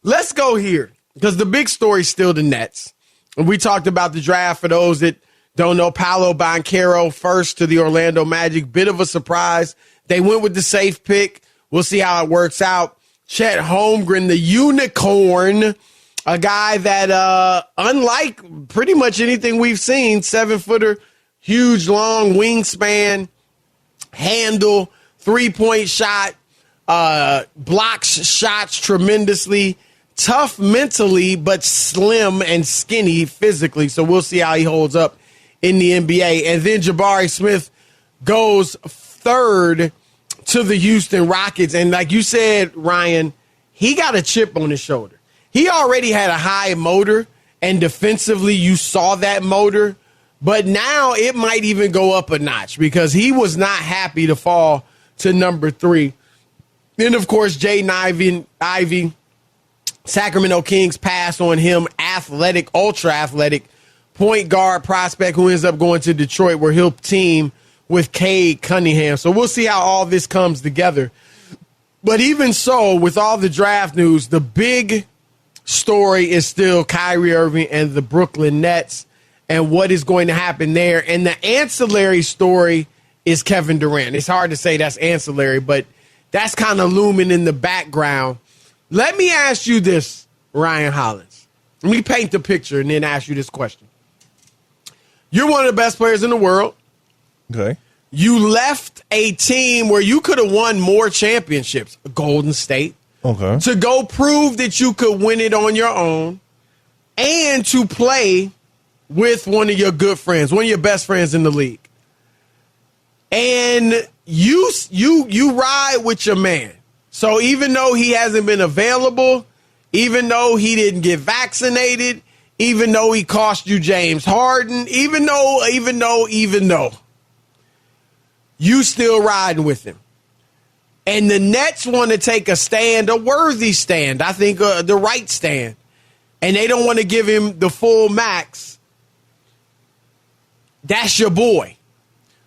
let's go here because the big story is still the Nets. And we talked about the draft for those that don't know. Paolo Banchero first to the Orlando Magic. Bit of a surprise. They went with the safe pick. We'll see how it works out. Chet Holmgren, the unicorn, a guy that, unlike pretty much anything we've seen, 7-footer, huge, long wingspan, handle, three-point shot, blocks shots tremendously, tough mentally, but slim and skinny physically. So we'll see how he holds up in the NBA. And then Jabari Smith goes third to the Houston Rockets. And like you said, Ryan, he got a chip on his shoulder. He already had a high motor, and defensively you saw that motor. But now it might even go up a notch because he was not happy to fall to number 3. Then, of course, Jaden Ivey, Sacramento Kings pass on him, athletic, ultra-athletic point guard prospect who ends up going to Detroit where he'll team with Cade Cunningham. So we'll see how all this comes together. But even so, with all the draft news, the big story is still Kyrie Irving and the Brooklyn Nets and what is going to happen there. And the ancillary story is Kevin Durant. It's hard to say that's ancillary, but that's kind of looming in the background. Let me ask you this, Ryan Hollins. Let me paint the picture and then ask you this question. You're one of the best players in the world. Okay. You left a team where you could have won more championships, Golden State, Okay. to go prove that you could win it on your own and to play with one of your good friends, one of your best friends in the league. And you ride with your man. So even though he hasn't been available, even though he didn't get vaccinated, even though he cost you James Harden, even though, you still riding with him. And the Nets want to take a stand, a worthy stand, I think the right stand. And they don't want to give him the full max. That's your boy.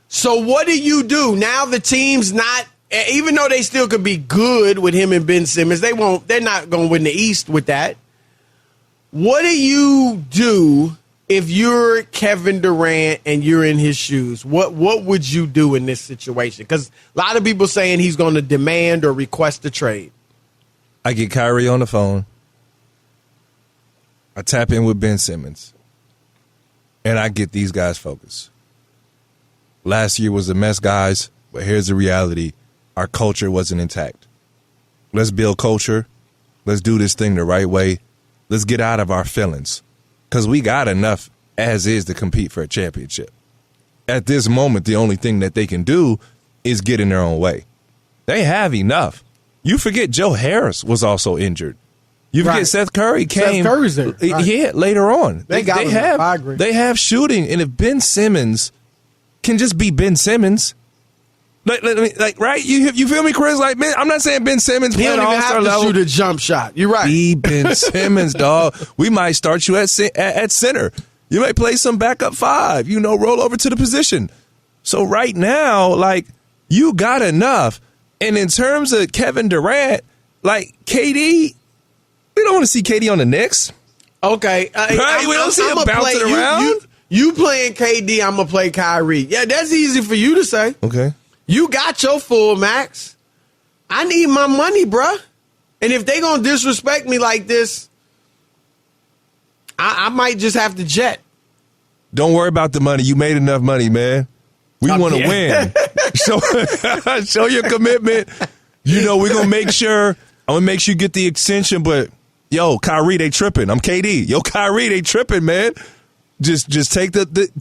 So what do you do? Now the team's not, even though they still could be good with him and Ben Simmons, they're not going to win the East with that. What do you do if you're Kevin Durant and you're in his shoes? What would you do in this situation? Because a lot of people saying he's going to demand or request a trade. I get Kyrie on the phone. I tap in with Ben Simmons. And I get these guys focused. Last year was a mess, guys, but here's the reality. Our culture wasn't intact. Let's build culture. Let's do this thing the right way. Let's get out of our feelings because we got enough as is to compete for a championship. At this moment, the only thing that they can do is get in their own way. They have enough. You forget Joe Harris was also injured. You forget Seth Curry came. Seth Curry's there. Right. Yeah, later on. They have shooting, and if Ben Simmons can just be Ben Simmons. Right? You feel me, Chris? Like, man, I'm not saying Ben Simmons playing all-star level. Shoot a jump shot. You're right. Be Ben Simmons, dog. We might start you at center. You might play some backup 5. Roll over to the position. So right now, you got enough. And in terms of Kevin Durant, KD, we don't want to see KD on the Knicks. Okay. Right? We don't see him bouncing around. You playing KD, I'm going to play Kyrie. Yeah, that's easy for you to say. Okay. You got your full max. I need my money, bruh. And if they going to disrespect me like this, I might just have to jet. Don't worry about the money. You made enough money, man. We want to win. Show your commitment. We're going to make sure. I'm going to make sure you get the extension, but, yo, Kyrie, they tripping. I'm KD. Yo, Kyrie, they tripping, man. Just take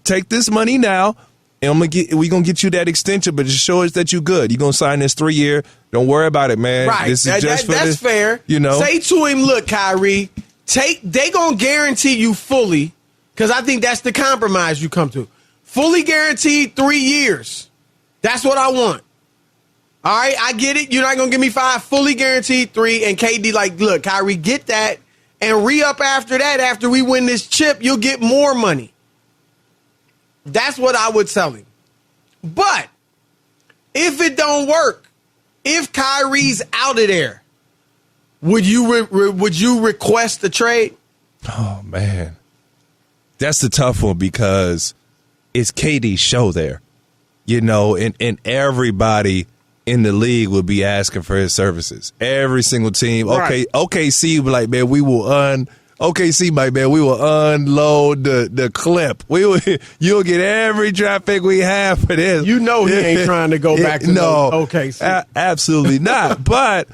take this money now, and we're gonna get you that extension, but just show us that you good. You're gonna sign this 3-year. Don't worry about it, man. Right. This is that's fair. Say to him, look, Kyrie, they gonna guarantee you fully, because I think that's the compromise you come to. Fully guaranteed 3 years. That's what I want. All right, I get it. You're not gonna give me 5. Fully guaranteed 3, and KD look, Kyrie, get that. And re-up after that, after we win this chip, you'll get more money. That's what I would tell him. But if it don't work, if Kyrie's out of there, would you request a trade? Oh, man. That's the tough one because it's KD's show there, and everybody in the league would be asking for his services. Every single team. Right. OKC be like, man, we will unload the clip. You'll get every draft pick we have for this. He ain't trying to go back to OKC. Absolutely not. But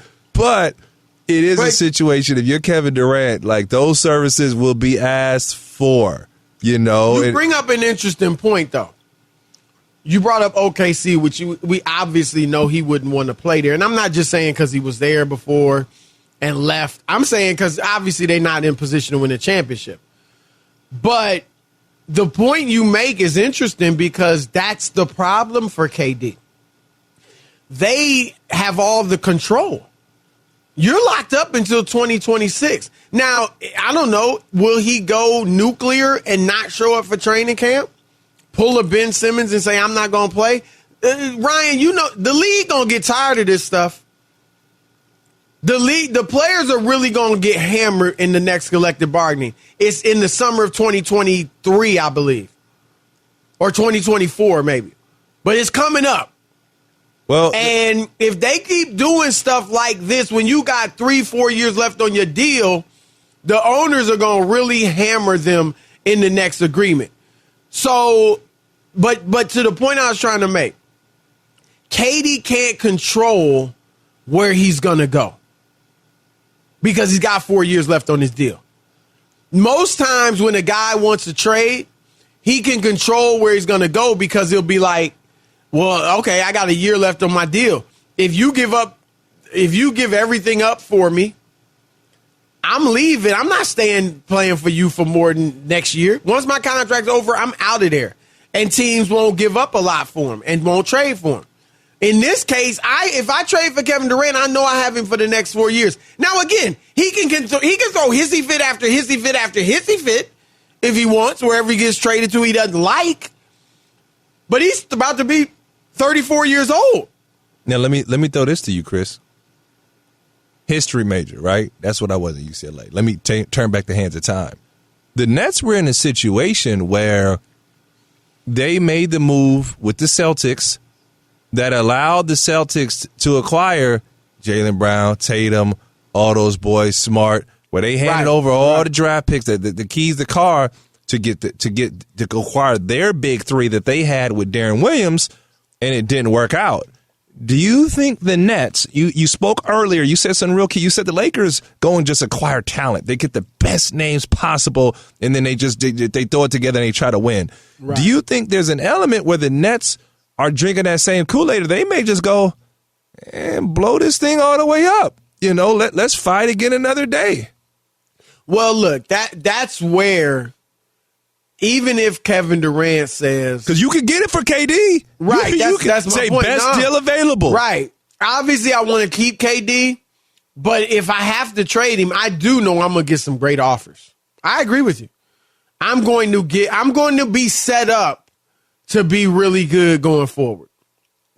it is a situation. If you're Kevin Durant, like those services will be asked for. You bring up an interesting point though. You brought up OKC, which we obviously know he wouldn't want to play there. And I'm not just saying because he was there before and left. I'm saying because obviously they're not in position to win a championship. But the point you make is interesting because that's the problem for KD. They have all the control. You're locked up until 2026. Now, I don't know. Will he go nuclear and not show up for training camp? Pull a Ben Simmons and say, I'm not going to play? Ryan, the league going to get tired of this stuff. The players are really going to get hammered in the next collective bargaining. It's in the summer of 2023, I believe. Or 2024, maybe. But it's coming up. Well, and if they keep doing stuff like this, when you got 3-4 years left on your deal, the owners are going to really hammer them in the next agreement. So, but to the point I was trying to make, KD can't control where he's going to go because he's got 4 years left on his deal. Most times when a guy wants to trade, he can control where he's going to go because he'll be like, well, okay, I got a year left on my deal. If you give everything up for me, I'm leaving. I'm not staying playing for you for more than next year. Once my contract's over, I'm out of there. And teams won't give up a lot for him and won't trade for him. In this case, if I trade for Kevin Durant, I know I have him for the next 4 years. Now, again, he can throw hissy fit after hissy fit after hissy fit if he wants, wherever he gets traded to he doesn't like. But he's about to be 34 years old. Now, let me throw this to you, Chris. History major, right? That's what I was at UCLA. Let me turn back the hands of time. The Nets were in a situation where they made the move with the Celtics that allowed the Celtics to acquire Jaylen Brown, Tatum, all those boys, Smart, where they handed over all the draft picks, the keys to the car to acquire their big three that they had with Darren Williams, and it didn't work out. Do you think the Nets, you spoke earlier, you said something real key. You said the Lakers go and just acquire talent. They get the best names possible, and then they throw it together and they try to win. Right. Do you think there's an element where the Nets are drinking that same Kool-Aid, or they may just go and blow this thing all the way up? Let's fight again another day. Well, look, that's where, even if Kevin Durant says, because you can get it for KD, right? You can that's my say point. Best deal available, right? Obviously, I want to keep KD, but if I have to trade him, I do know I'm going to get some great offers. I agree with you. I'm going to be set up to be really good going forward.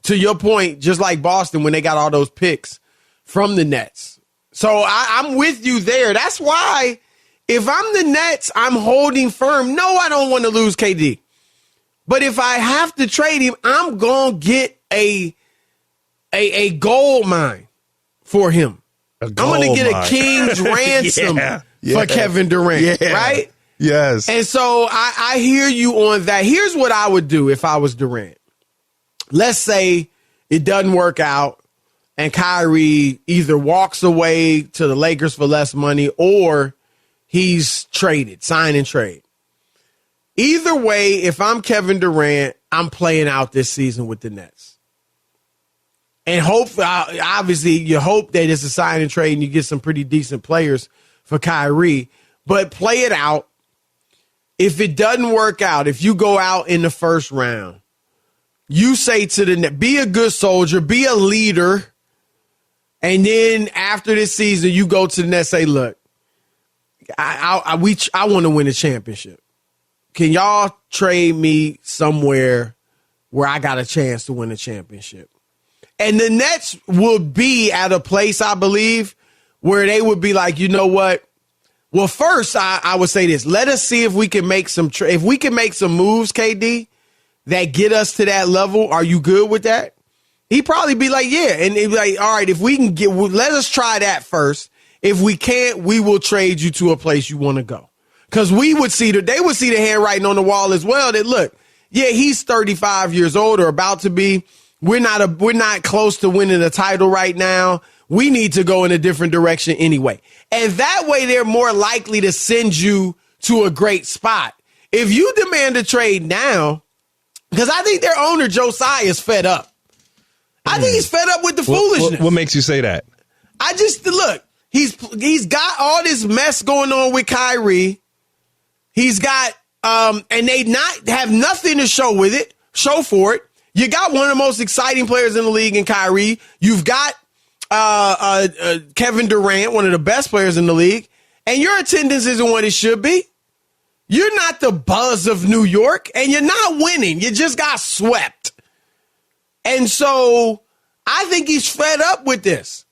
To your point, just like Boston when they got all those picks from the Nets. So I'm with you there. That's why, if I'm the Nets, I'm holding firm. No, I don't want to lose KD. But if I have to trade him, I'm going to get a gold mine for him. I'm going to get a king's ransom for Kevin Durant, right? Yes. And so I hear you on that. Here's what I would do if I was Durant. Let's say it doesn't work out and Kyrie either walks away to the Lakers for less money or he's traded, sign and trade. Either way, if I'm Kevin Durant, I'm playing out this season with the Nets. And obviously, you hope that it's a sign and trade and you get some pretty decent players for Kyrie. But play it out. If it doesn't work out, if you go out in the first round, you say to the Nets, be a good soldier, be a leader. And then after this season, you go to the Nets and say, look, I want to win a championship. Can y'all trade me somewhere where I got a chance to win a championship? And the Nets will be at a place, I believe, where they would be like, you know what? Well, first, I would say this. Let us see if we can make some if we can make some moves, KD, that get us to that level. Are you good with that? He'd probably be like, yeah. And he'd be like, all right, if we can let us try that first. If we can't, we will trade you to a place you want to go. Because they would see the handwriting on the wall as well. That look, yeah, he's 35 years old or about to be. We're not close to winning a title right now. We need to go in a different direction anyway. And that way they're more likely to send you to a great spot. If you demand a trade now, because I think their owner, Josiah, is fed up. I think he's fed up with the foolishness. What makes you say that? Look, he's got all this mess going on with Kyrie. He's got, and they have nothing to show for it. You got one of the most exciting players in the league in Kyrie. You've got Kevin Durant, one of the best players in the league, and your attendance isn't what it should be. You're not the buzz of New York, and you're not winning. You just got swept. And so I think he's fed up with this.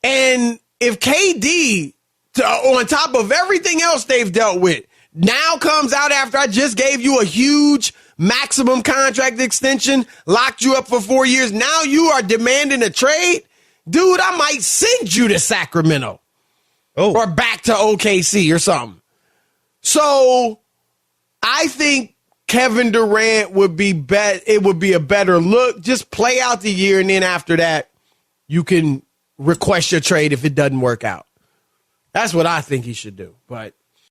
And if KD, on top of everything else they've dealt with, now comes out after I just gave you a huge maximum contract extension, locked you up for 4 years, now you are demanding a trade? Dude, I might send you to Sacramento or back to OKC or something. So I think Kevin Durant would be it would be a better look. Just play out the year, and then after that, you can request your trade if it doesn't work out. That's what I think he should do. But